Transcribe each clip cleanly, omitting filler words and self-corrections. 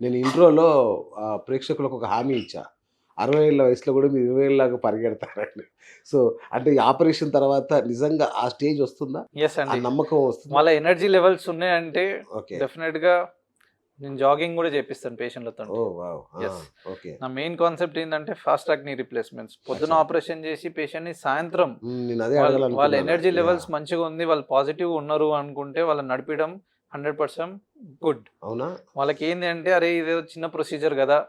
నేను ఇంట్రోలో ప్రేక్షకులకు ఒక హామీ ఇచ్చా. 60 ఏళ్ల వయసులో కూడా మీరు 20 ఏళ్ళలాగా పరిగెడతారని. సో, అంటే ఈ ఆపరేషన్ తర్వాత నిజంగా ఆ స్టేజ్ వస్తుందా? యెస్ ఆ అండి. నమ్మకం వస్తుందా? వాళ్ళ ఎనర్జీ లెవెల్స్ ఉన్నాయంటే ఓకే. డెఫినిట్‌గా నేను జాగింగ్ గూడా చేపిస్తాను పేషెంట్‌లతోని. ఓహ్! వావ్! ఆ! యెస్. ఓకే. నా మెయిన్ కాన్సెప్ట్ ఏందంటే ఫాస్ట్ ట్రాక్ నీ రీప్లేస్‌మెంట్స్. పొద్దున అచ్చా! ఆపరేషన్ చేసి పేషెంట్‌ని సాయంత్రం నేనదే వాళ్ళ అడగాలనుకున్నాను. Energy levels yeah! మంచిగా ఉంది. వాళ్ళు పాజిటివ్‌గా ఉన్నారు అనుకుంటే వాళ్ళని నడిపియడం 100% గుడ్. అవునా? వాళ్ళకేంది అంటే అరే! ఇదేదో చిన్న ప్రొసీజర్ గదా!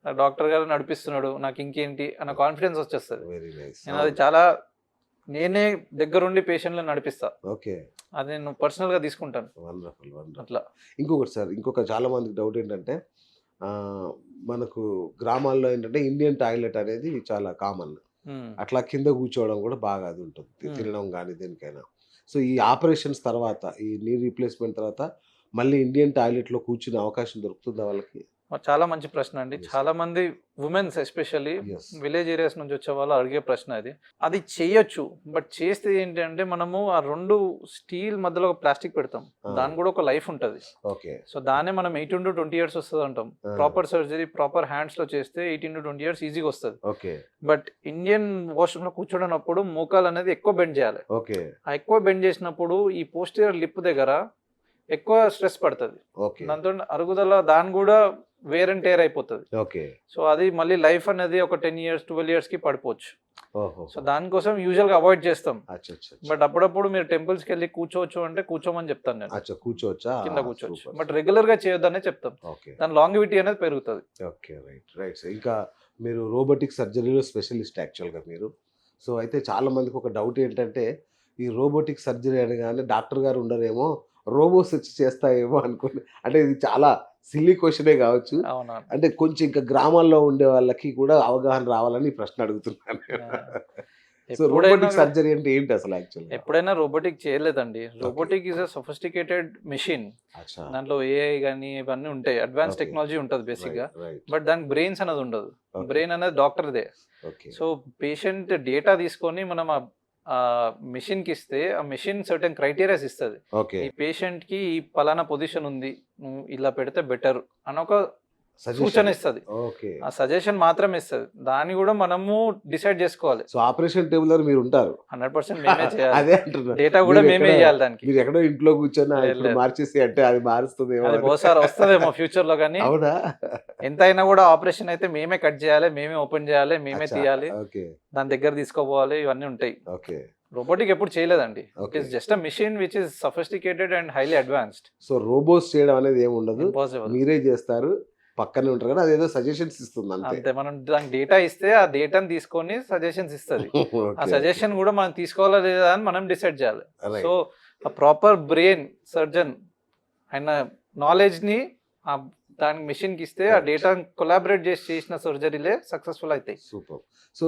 డాక్టర్ గారు నడిపిస్తున్నాడు. నాకు ఇంకేంటి అన్న కాన్ఫిడెన్స్ వచ్చేస్తది. Very nice. నేను అది అవును. చాలా నేనే దగ్గరుండి పేషెంట్‌లని నడిపిస్తా. ఓకే. అది నేను పర్సనల్‌గా తీసుకుంటాను. వండర్‌ఫుల్. వండర్‌ఫుల్. అట్లా. ఇంకొకటి సార్, ఇంకొక చాలా మందికి డౌట్ ఏంటంటే ఆహ్, మనకు గ్రామాల్లో ఏంటంటే ఇండియన్ టాయిలెట్ అనేది చాలా కామన్. హ్మ్. అట్లా కింద కూర్చోవడం కూడా బాగా అది ఉంటుంది. హ్మ్. తినడం గానీ దేనికైనా. సో, ఈ ఆపరేషన్స్ తర్వాత, ఈ నీ రీప్లేస్‌మెంట్ తర్వాత మళ్ళీ ఇండియన్ టాయిలెట్‌లో కూర్చునే అవకాశం దొరుకుతుందా వాళ్ళకి? చాలా మంచి ప్రశ్న అండి. యెస్. చాలా మంది womens especially yes. Village areas నుంచి వచ్చేవాళ్ళు అడిగే ప్రశ్న ఇది. అది చేయొచ్చు. బట్ చేస్తే ఏంటి అంటే మనము ఆ 2 స్టీల్ మధ్యలో ఒక ప్లాస్టిక్ పెడతాం. ఆ! దానికి కూడా ఒక లైఫ్ ఉంటది. ఓకే. సో, దాన్నే మనం 18-20 ఇయర్స్ వస్తదంటాం. ఆ! ప్రాపర్ సర్జరీ, ప్రాపర్ హ్యాండ్స్‌లో చేస్తే 18-20 ఇయర్స్ ఈజీగా వస్తది. ఓకే. బట్ ఇండియన్ వాష్‌రూమ్‌లో కూర్చోడనప్పుడు మోకాలనేది ఎక్కువ బెండ్ చేయాలి. ఓకే. ఆ ఎక్కువ బెండ్ చేసినప్పుడు ఈ పోస్టీరియర్ లిప్ దగ్గర ఎక్కువ స్ట్రెస్ పడతది. ఓకే. దాంతో అరుగుదల దాని గూడా వేర్ అండ్ టేర్ అయిపోతది. ఓకే. సో, అది మళ్ళీ లైఫ్ అనేది ఒక 10 ఇయర్స్, 12 ఇయర్స్‌కి పడిపోవచ్చు. ఓహోహో! సో, దానికోసం యూజువల్‌గా అవాయిడ్ చేస్తాం. అచ్చచ్చచ్చ! బట్ అప్పుడప్పుడు మీరు టెంపుల్స్‌కెళ్ళి కూర్చోవచ్చు అంటే కూర్చోమని చెప్తాను నేను. అచ్చా! కూర్చోవచ్చా? కింద కూర్చోవచ్చు. సూపర్. బట్ రెగ్యులర్‌గా చేయొద్దనే చెప్తాం. ఓకే. దాని లాంగివిటీ అనేది పెరుగుతది. ఓకే. రైట్. Right sir. ఇంకా మీరు రోబోటిక్ సర్జరీలో స్పెషలిస్ట్ యాక్చువల్‌గా మీరు. సో, అయితే చాలా మందికి ఒక డౌట్ ఏంటంటే, ఈ రోబోటిక్ సర్జరీ అనగానే డాక్టర్ గారు ఉండరేమో, రోబోట్స్ వచ్చి చేస్తాయేమో అనుకోని, అంటే ఇది చాలా సిల్లీ క్వెషనే కావచ్చు. అవునవును. అంటే కొంచెం ఇంకా గ్రామాల్లో ఉండే వాళ్ళకి కూడా అవగాహన రావాలని ఈ ప్రశ్న అడుగుతున్నాను నేను. యాహ్! సో, ఎప్పుడైనా రోబోటిక్ గూడా సర్జరీ అంటే ఏంటి అసలు యాక్చువల్‌గా? ఎప్పుడైనా రోబోటిక్ చేయలేదండి. Okay. Robotic is a sophisticated machine. అచ్చా! దాంట్లో ఏఐ గాని ఇవన్నీ ఉంటాయి. Advance okay. టెక్నాలజీ ఉంటది బేసిక్‌గా. రైట్. రైట్. బట్ దానికి బ్రెయిన్స్ అనేది ఉండదు. ఓకే. బ్రెయిన్ అనేది డాక్టర్‌దే. ఓకే. సో, పేషెంట్ డేటా తీసుకొని మనం మెషిన్‌కి ఇస్తే ఆ మెషిన్ సర్టెన్ క్రైటీరియాస్ ఇస్తది. ఓకే. ఈ పేషెంట్‌కి ఈ పలానా పొజిషన్ ఉంది. నువ్వు ఇలా పెడితే బెటర్ అని ఒక సూచన సజెషన్. ఇస్తది. ఓకే. ఆ సజెషన్ మాత్రమే ఇస్తది. దాన్ని కూడా మనము డిసైడ్ చేసుకోవాలి. సో, ఆపరేషన్ టేబుల్ దగ్గర మీరుంటారు. 100% మేమే చేయాలి. అదే అంటున్నా. డేటా కూడా మేమే ఇయ్యాలి దానికి. మీరెక్కడో ఇంట్లో కూర్చొని లేదు ఇప్పుడు లేదు. మార్చేసి అంటే అది మారుస్తదేమో అది అని. బహుశా వస్తదేమో ఫ్యూచర్‌లో గానీ అవునా? ఎంతైనా కూడా ఆపరేషన్ అయితే మేమే కట్ చేయాలి. మేమే ఓపెన్ చేయాలి. మేమే అచ్చా! తీయాలి. ఓకే. దాని దగ్గర తీసుకోపోవాలి. ఇవన్నీ ఉంటాయి. ఓకే. రోబోటిక్ ఎప్పుడు చేయలేదండి. It okay. Is just a machine which is sophisticated and highly advanced. So, robots చేయడం అనేది ఏమి ఉండదు. ఇంపాసిబుల్. మీరే చేస్తారు. పక్కనే ఉంటారు కానీ అదేదో సజెషన్స్ ఇస్తుంది అంతే. అంతే. మనం దానికి డేటా ఇస్తే ఆ డేటాని తీసుకొని సజెషన్స్ ఇస్తది. ఆ ఓకే. సజెషన్ కూడా మనం తీసుకోవాలా లేదా అని మనం డిసైడ్ చేయాలి. So, right. ఆ ప్రాపర్ బ్రెయిన్ సర్జన్ ఆయన నాలెడ్జ్‌ని దానికి మెషిన్‌కి ఇస్తే ఆ కరెక్ట్. డేటాని కొలాబరేట్ చేసి చేసిన సర్జరీలే సక్సెస్‌ఫుల్ అయితాయి. సూపర్. సో,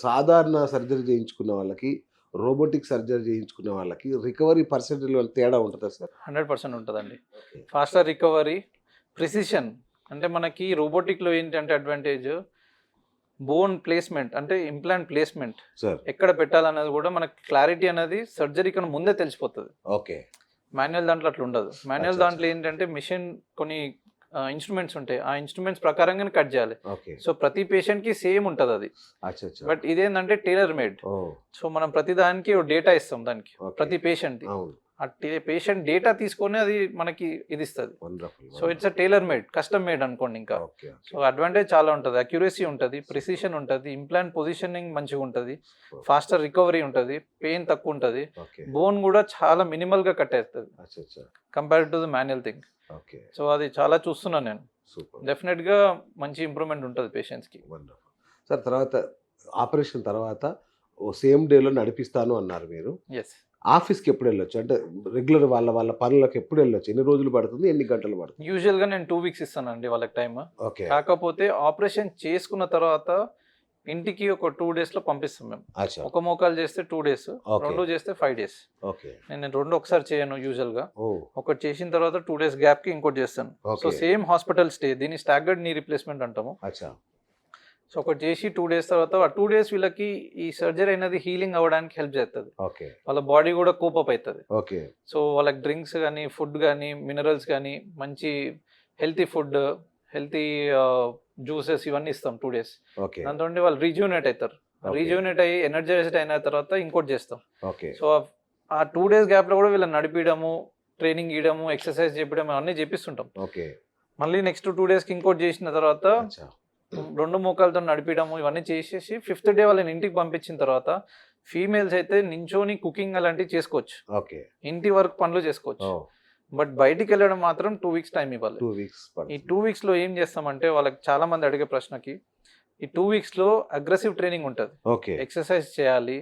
సాధారణ సర్జరీ చేయించుకున్న వాళ్ళకి, రోబోటిక్ సర్జరీ చేయించుకునే వాళ్ళకి రికవరీ పర్సెంటేజ్‌లో తేడా ఉంటదా సార్? 100% ఉంటదండి. ఓకే. ఫాస్టర్ రికవరీ, ప్రిసిషన్ అంటే మనకి రోబోటిక్‌లో ఏంటంటే అడ్వాంటేజ్ బోన్ ప్లేస్‌మెంట్ అంటే ఇంప్లాంట్ ప్లేస్‌మెంట్ సార్. ఎక్కడ పెట్టాలనేది కూడా మనకి క్లారిటీ అనేది సర్జరీ కన్నా ముందే తెలిసిపోతది. ఓకే. మాన్యువల్ దాంట్లో అట్లా ఉండదు. మాన్యువల్ అచ్చా! దాంట్లో ఏంటంటే మెషిన్ కొన్ని ఇన్‌స్ట్రుమెంట్స్ ఉంటాయి. ఆ ఇన్‌స్ట్రుమెంట్స్ ప్రకారంగానే కట్ చేయాలి. ఓకే. సో, ప్రతి పేషెంట్‌కి సేమ్ ఉంటదది. అచ్చచ్చా! బట్ ఇదేంటంటే టైలర్ మేడ్. ఓహ్! సో, మనం ప్రతి దానికి ఒక డేటా ఇస్తాం దానికి. ఓకే. ప్రతి పేషెంట్‌ది. అవును. ఆ పేషెంట్ డేటా తీసుకొని అది మనకి ఇది ఇస్తది. Wonderful. So, it's a tailor made, custom made అనుకోండి ఇంకా. ఓకే. ఓకే. సో, అడ్వాంటేజ్ చాలా ఉంటది. అక్యురసీ ఉంటది, ప్రిసిషన్ ఉంటది, ఇంప్లాంట్ పొజిషనింగ్ మంచిగా ఉంటది, ఫాస్టర్ రికవరీ ఉంటది, పెయిన్ తక్కువ ఉంటది. ఓకే. బోన్ కూడా చాలా మినిమల్‌గా కట్ అయితది అచ్చచ్చా! Compared to the manual thing. Okay. So, అది చాలా చూస్తున్నాను నేను. సూపర్. డెఫినిట్‌గా మంచి ఇంప్రూవ్‌మెంట్ ఉంటది పేషెంట్స్‌కి. వండర్‌ఫుల్. సార్, తర్వాత ఆపరేషన్ తర్వాత సేమ్ డేలో నడిపిస్తాను అన్నారు మీరు. యెస్. ఆఫీస్‌కి ఎప్పుడెళ్ళొచ్చు? అంటే రెగ్యులర్ వాళ్ళ పనులకు ఎప్పుడెళ్ళొచ్చు? ఎన్ని రోజులు పడుతుంది? ఎన్ని గంటలు పడుతుంది? యూజువల్‌గా నేను 2 వీక్స్ ఇస్తానండి వాళ్ళకి టైమ్. ఓకే. కాకపోతే ఆపరేషన్ చేసుకున్న తర్వాత ఇంటికి ఒక 2 డేస్‌లో పంపిస్తాం మేము. అచ్చా! ఒక మోకాలు చేస్తే 2 డేస్, ఓకే. 2 చేస్తే 5 డేస్. ఓకే. నేను 2 ఒకసారి చేయను యూజువల్‌గా. ఓహ్! ఒకటి చేసిన తర్వాత 2 డేస్ గ్యాప్‌కి ఇంకోటి చేస్తాను. So, okay. Same hospital stay, దీన్ని స్టాగర్డ్ నీ రీప్లేస్‌మెంట్ అంటాము. అచ్చా! సో, ఒకటి చేసి 2 డేస్ తర్వాత ఆ 2 డేస్ వీళ్ళకి ఈ సర్జరీ అనేది హీలింగ్ అవ్వడానికి హెల్ప్ చేస్తది. ఓకే. వాళ్ళ బాడీ కూడా కోప్ అప్ అయితది. ఓకే. సో, వాళ్ళకి డ్రింక్స్ గానీ, ఫుడ్ గానీ, మినరల్స్ గానీ, మంచి హెల్తీ ఫుడ్, హెల్తీ జ్యూసెస్ ఇవన్నీ ఇస్తాం 2 days. ఓకే దాంతో వాళ్ళు రీజ్యూనేట్ అవుతారు. Okay. రీజ్యూనేట్ అయ్యి ఎనర్జైజ్డ్ అయిన తర్వాత ఇంకోటి చేస్తాం. ఓకే సో ఆ 2 days గ్యాప్లో కూడా వీళ్ళని నడిపించడము, ట్రైనింగ్ ఇవ్వడము, ఎక్సర్సైజ్ చేయడం అన్నీ చేపిస్తుంటాం. ఓకే మళ్ళీ నెక్స్ట్ 2 daysకి ఇంకోటి చేసిన తర్వాత అచ్చా 2 మోకాలతో నడిపించడము ఇవన్నీ చేసేసి 5th day వాళ్ళని ఇంటికి పంపించిన తర్వాత ఫీమేల్స్ అయితే నించోని కుకింగ్ అలాంటివి చేసుకోవచ్చు, ఓకే ఇంటి వర్క్ పనులు చేసుకోవచ్చు. బట్ బయటికి వెళ్ళడం మాత్రం 2 weeks టైం ఇవ్వాలి. 2 weeks ఈ 2 weeksలో ఏం చేస్తామంటే వాళ్ళకి చాలా మంది అడిగే ప్రశ్నకి ఈ 2 weeksలో అగ్రెసివ్ ట్రైనింగ్ ఉంటుంది. ఓకే ఎక్సర్సైజ్ చేయాలి,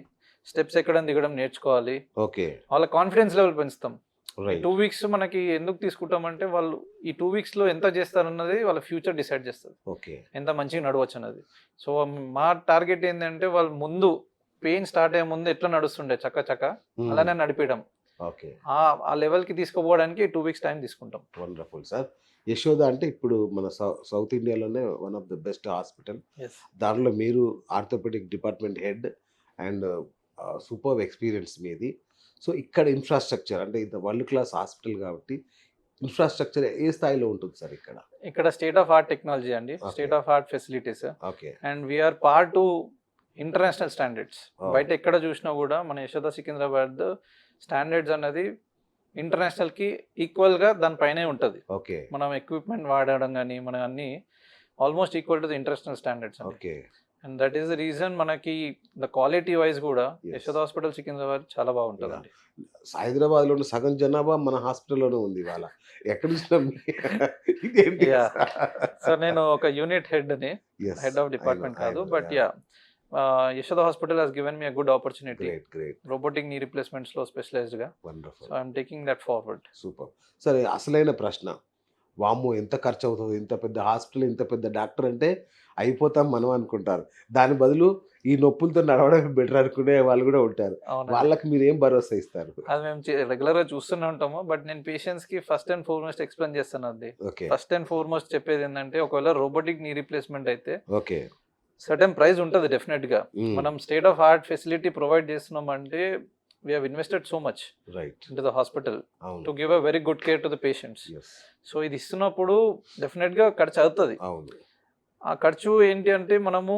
స్టెప్స్ ఎక్కడం దిగడం నేర్చుకోవాలి, ఓకే వాళ్ళ కాన్ఫిడెన్స్ లెవెల్ పెంచుతాం. ఈ రైట్ 2 weeks మనకి ఎందుకు తీసుకుంటామంటే వాళ్ళు ఈ 2 weeksలో ఎంత చేస్తారన్నది వాళ్ళ ఫ్యూచర్ డిసైడ్ చేస్తుంది, ఓకే ఎంత మంచిగా నడవచ్చు అన్నది. సో మా టార్గెట్ ఏంటంటే వాళ్ళు ముందు పెయిన్ స్టార్ట్ అయ్యే ముందు ఎట్లా నడుస్తుండే చక్క అలానే నడిపించడం, ఓకే ఆ లెవెల్కి తీసుకుపోవడానికి 2 weeks టైం తీసుకుంటాం. Wonderful sir. యశోద అంటే ఇప్పుడు మన సౌత్ ఇండియాలోనే one of the best hospital. దానిలో మీరు orthopaedic department head and super experience మీది. సో ఇక్కడ ఇన్ఫ్రాస్ట్రక్చర్ అంటే ఇంత వరల్డ్ క్లాస్ హాస్పిటల్ కాబట్టి ఇన్ఫ్రాస్ట్రక్చర్ ఏ స్థాయిలో ఉంటుంది సార్ ఇక్కడ? ఇక్కడ స్టేట్ ఆఫ్ ఆర్ట్ టెక్నాలజీ అండి, state of art facilities, okay and we're part to international standards. Oh. బయట ఎక్కడ చూసినా కూడా మన యశోద సికింద్రాబాద్ స్టాండర్డ్స్ అన్నది ఇంటర్నేషనల్కి ఈక్వల్గా దానిపైనే ఉంటుంది. ఓకే మనం ఎక్విప్మెంట్ వాడడం కానీ మన అన్ని almost equal to the international standards. Okay and that is the reason మనకి ద క్వాలిటీ వైజ్ కూడా Yes. యశోద హాస్పిటల్ సికింద్రాబాద్ చాలా బాగుంటుందండి. హైదరాబాద్లో ఉన్న సగం జనాభా మన హాస్పిటల్లోనే ఉంది ఇవాళ. ఎక్కడ చూసినా ఇదేంటి? Yeah. సో నేను ఒక యూనిట్ హెడ్ని, Yes, head of I department know, I కాదు, know, but yeah. Yashoda hospital has given me a good opportunity great robotic knee రిప్లేస్మెంట్స్లో స్పెషలైజ్డ్గా. Wonderful so I'm taking that forward. Super. సరే అసలైన ప్రశ్న, వామ్మో ఎంత ఖర్చు అవుతుంది, ఇంత పెద్ద హాస్పిటల్, ఇంత పెద్ద డాక్టర్ అంటే అయిపోతాం మనం అనుకుంటారు. దాని బదులు ఈ నొప్పులతో నడవడం బెటర్ అనుకునే వాళ్ళు కూడా ఉంటారు. అవును, వాళ్ళకి మీరు ఏం భరోసా ఇస్తారు? అది మేము రెగ్యులర్గా చూస్తూనే ఉంటాము. బట్ నేను పేషెంట్స్కి ఫస్ట్ అండ్ ఫార్మోస్ట్ ఎక్స్ప్లెయిన్ చేస్తాను. అది ఓకే ఫస్ట్ అండ్ ఫార్మోస్ట్ చెప్పేది ఏంటంటే ఒకవేళ రోబోటిక్ నీ రిప్లేస్మెంట్ అయితే ఓకే సర్టెన్ ప్రైస్ ఉంటుంది డెఫినెట్గా. మనం state of art facility provide చేస్తున్నాం అంటే we have invested so much right into the hospital to అవును give a very good care to the patients. Yes so ఇది ఇస్తున్నప్పుడు డెఫినెట్గా ఖర్చు అవుతుంది. అవును ఆ ఖర్చు ఏంటి అంటే మనము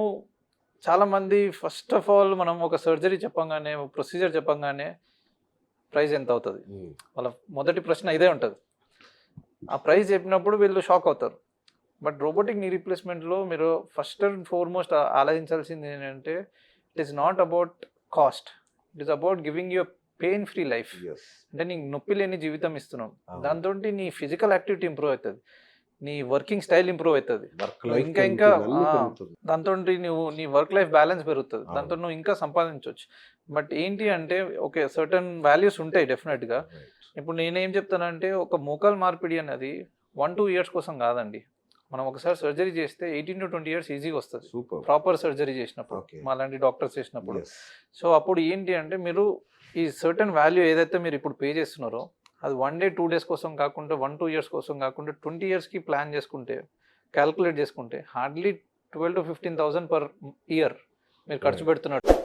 చాలామంది ఫస్ట్ ఆఫ్ ఆల్ మనం ఒక సర్జరీ చెప్పంగానే, ఒక ప్రొసీజర్ చెప్పంగానే ప్రైస్ ఎంత అవుతుంది వాళ్ళ మొదటి ప్రశ్న ఇదే ఉంటుంది. ఆ ప్రైస్ చెప్పినప్పుడు వీళ్ళు షాక్ అవుతారు. బట్ రోబోటిక్ నీ రీప్లేస్మెంట్లో మీరు ఫస్ట్ అండ్ ఫార్మోస్ట్ ఆలోచించాల్సింది ఏంటంటే it is not about cost, it is about giving you pain free life. Yes అంటే నీకు నొప్పి లేని జీవితం ఇస్తున్నాం. అవును. దాంతో నీ ఫిజికల్ యాక్టివిటీ ఇంప్రూవ్ అవుతుంది, నీ వర్కింగ్ స్టైల్ ఇంప్రూవ్ అవుతుంది, వర్క్ లైఫ్ ఇంకా దాంతో నువ్వు నీ వర్క్ లైఫ్ బ్యాలెన్స్ పెరుగుతుంది, దాంతో నువ్వు ఇంకా సంపాదించవచ్చు. బట్ ఏంటి అంటే ఓకే సర్టన్ వాల్యూస్ ఉంటాయి డెఫినెట్గా. ఇప్పుడు నేనేం చెప్తానంటే ఒక మోకాల్ మార్పిడి అనేది 1-2 years కోసం కాదండి. మనం ఒకసారి సర్జరీ చేస్తే 18 to 20 years ఈజీగా వస్తుంది, సూపర్. ప్రాపర్ సర్జరీ చేసినప్పుడు, Okay. మా లాంటి డాక్టర్స్ చేసినప్పుడు. Yes. సో అప్పుడు ఏంటి అంటే మీరు ఈ సర్టన్ వాల్యూ ఏదైతే మీరు ఇప్పుడు పే చేస్తున్నారో అది 1 day 2 days కోసం కాకుండా 1-2 years కోసం కాకుండా 20 yearsకి ప్లాన్ చేసుకుంటే, క్యాల్కులేట్ చేసుకుంటే హార్డ్లీ 12,000 to 15,000 per year మీరు ఖర్చు Right. పెడుతున్నట్టు.